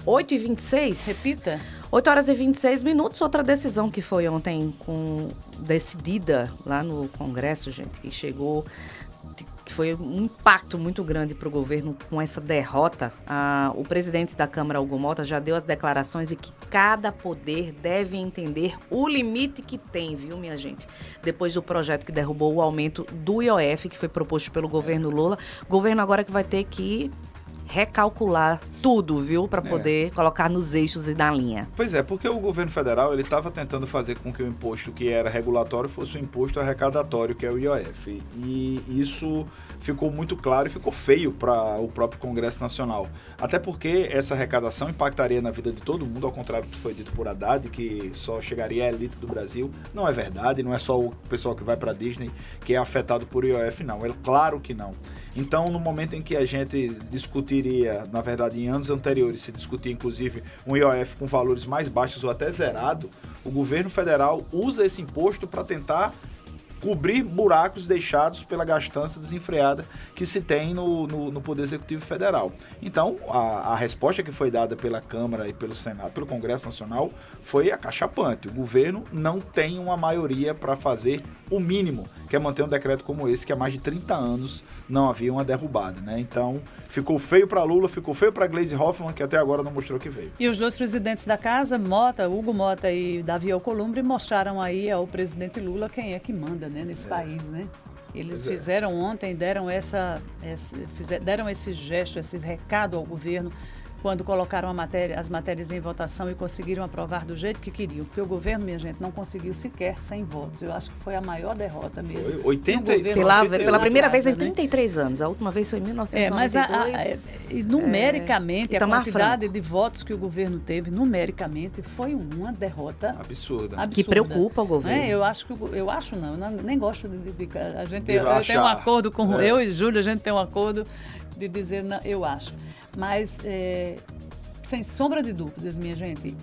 8h26. Repita. 8h26. Outra decisão que foi ontem decidida lá no Congresso, gente, que chegou, que foi um impacto muito grande para o governo com essa derrota. O presidente da Câmara, Hugo Mota, já deu as declarações de que cada poder deve entender o limite que tem, viu, minha gente? Depois do projeto que derrubou o aumento do IOF, que foi proposto pelo governo Lula, o governo agora que vai ter que recalcular tudo, viu? Para poder colocar nos eixos e na linha. Pois é, porque o governo federal ele estava tentando fazer com que o imposto que era regulatório fosse um imposto arrecadatório, que é o IOF. E isso ficou muito claro e ficou feio para o próprio Congresso Nacional. Até porque essa arrecadação impactaria na vida de todo mundo, ao contrário do que foi dito por Haddad, que só chegaria à elite do Brasil. Não é verdade, não é só o pessoal que vai para a Disney que é afetado por IOF, não. É claro que não. Então, no momento em que a gente discutiria, na verdade, em anos anteriores, se discutia inclusive um IOF com valores mais baixos ou até zerado, o governo federal usa esse imposto para tentar cobrir buracos deixados pela gastança desenfreada que se tem no Poder Executivo Federal. Então, a resposta que foi dada pela Câmara e pelo Senado, pelo Congresso Nacional, foi acachapante. O governo não tem uma maioria para fazer o mínimo, que é manter um decreto como esse, que há mais de 30 anos não havia uma derrubada, né? Então, ficou feio para Lula, ficou feio para Gleisi Hoffmann, que até agora não mostrou que veio. E os dois presidentes da casa, Hugo Mota e Davi Alcolumbre, mostraram aí ao presidente Lula quem é que manda, né, nesse país, né? Eles fizeram ontem, deram esse gesto, esse recado ao governo quando colocaram as matérias em votação e conseguiram aprovar do jeito que queriam. Porque o governo, minha gente, não conseguiu sequer 100 votos. Eu acho que foi a maior derrota mesmo. Foi 80, pela primeira vez em 33 anos. A última vez foi em 1992. Mas numericamente, a quantidade de votos que o governo teve, numericamente, foi uma derrota absurda. Que preocupa o governo. Eu nem gosto a gente eu tenho um acordo com eu e Júlio, a gente tem um acordo de dizer, não, eu acho. Mas, sem sombra de dúvidas, minha gente,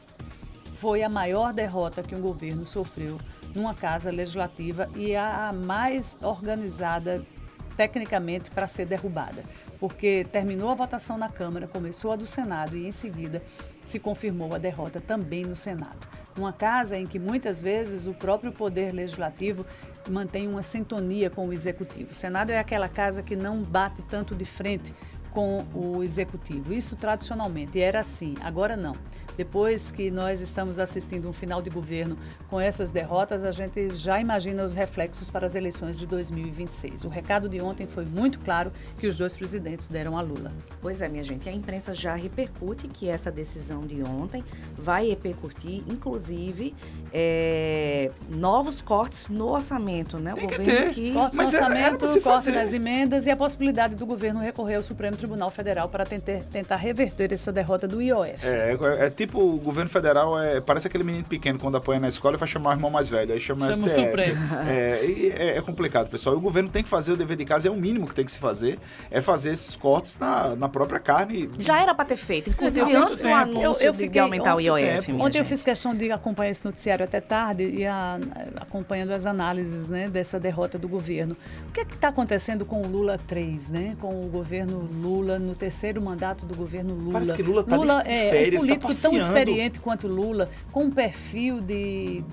foi a maior derrota que um governo sofreu numa casa legislativa e a mais organizada tecnicamente para ser derrubada. Porque terminou a votação na Câmara, começou a do Senado e, em seguida, se confirmou a derrota também no Senado. Uma casa em que, muitas vezes, o próprio Poder Legislativo mantém uma sintonia com o Executivo. O Senado é aquela casa que não bate tanto de frente com o Executivo. Isso tradicionalmente era assim, agora não. Depois que nós estamos assistindo um final de governo com essas derrotas, a gente já imagina os reflexos para as eleições de 2026. O recado de ontem foi muito claro que os dois presidentes deram a Lula. Pois é, minha gente, a imprensa já repercute que essa decisão de ontem vai repercutir, inclusive, novos cortes no orçamento, né? O governo que cortes no orçamento, corte das emendas e a possibilidade do governo recorrer ao Supremo Tribunal Federal para tentar reverter essa derrota do IOF. Tipo, o governo federal parece aquele menino pequeno quando apanha na escola e vai chamar o irmão mais velho, aí chama o Supremo. É complicado, pessoal. E o governo tem que fazer o dever de casa, é o mínimo que tem que se fazer, é fazer esses cortes na própria carne. Já era para ter feito, inclusive antes do anúncio de aumentar o IOF. Ontem eu fiz questão de acompanhar esse noticiário até tarde e acompanhando as análises, né, dessa derrota do governo. O que está acontecendo com o Lula 3, né? Com o governo Lula, no terceiro mandato do governo Lula. Parece que Lula está de férias, um político tão experiente quanto Lula, com um perfil de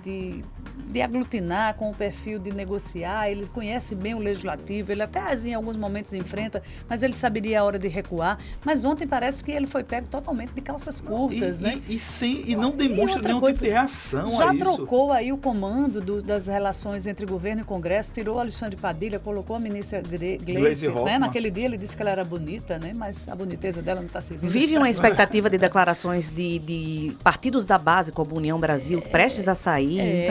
aglutinar, com um perfil de negociar, ele conhece bem o legislativo, ele até em alguns momentos enfrenta, mas ele saberia a hora de recuar. Mas ontem parece que ele foi pego totalmente de calças curtas, né? E não demonstra nenhum tipo de reação a isso. Já trocou aí o comando das relações entre governo e Congresso, tirou Alexandre Padilha, colocou a ministra Gleisi, né? Naquele dia ele disse que ela era bonita, né? Mas a boniteza dela não está servindo. Vive uma expectativa de declarações de partidos da base, como União Brasil, prestes a sair. E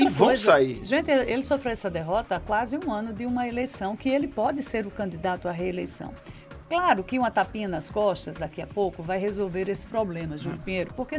vão coisa, sair. Gente, ele sofreu essa derrota há quase um ano de uma eleição que ele pode ser o candidato à reeleição. Claro que uma tapinha nas costas, daqui a pouco, vai resolver esse problema, Júlio Pinheiro, porque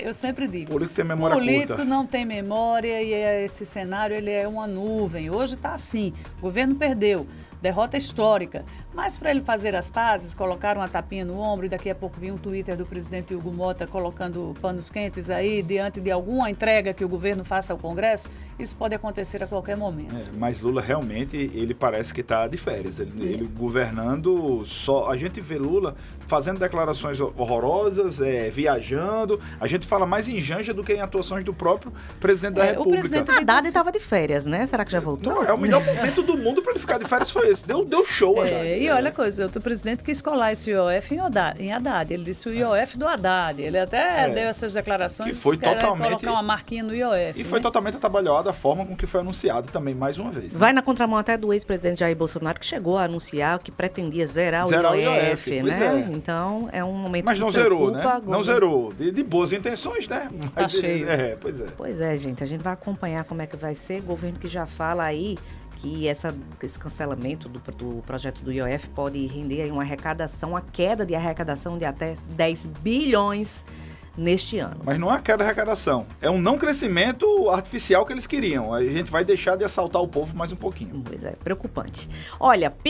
eu sempre digo, político tem memória político curta. Não tem memória e esse cenário ele é uma nuvem. Hoje está assim, o governo perdeu, derrota histórica, Mas para ele fazer as pazes, colocar uma tapinha no ombro e daqui a pouco vir um Twitter do presidente Hugo Mota colocando panos quentes aí diante de alguma entrega que o governo faça ao Congresso, isso pode acontecer a qualquer momento. Mas Lula realmente, ele parece que está de férias. Ele governando só. A gente vê Lula fazendo declarações horrorosas, viajando. A gente fala mais em Janja do que em atuações do próprio presidente da República. Haddad estava de férias, né? Será que já voltou? Não, é o melhor momento do mundo para ele ficar de férias foi esse. Deu show, Haddad. E olha a coisa, o presidente quis colar esse IOF em Haddad. Ele disse o IOF do Haddad. Ele até deu essas declarações que foi totalmente colocar uma marquinha no IOF. E foi totalmente atabalhoada a forma com que foi anunciado também, mais uma vez. Vai na contramão até do ex-presidente Jair Bolsonaro, que chegou a anunciar que pretendia zerar o IOF, né? Então, é um momento Mas não zerou, né? Não zerou. De boas intenções, né? Tá cheio. Pois é. Pois é, gente. A gente vai acompanhar como é que vai ser. Governo que já fala aí que esse cancelamento do projeto do IOF pode render aí uma arrecadação, a queda de arrecadação de até 10 bilhões neste ano. Mas não é a queda de arrecadação. É um não crescimento artificial que eles queriam. A gente vai deixar de assaltar o povo mais um pouquinho. Pois é, preocupante. Olha,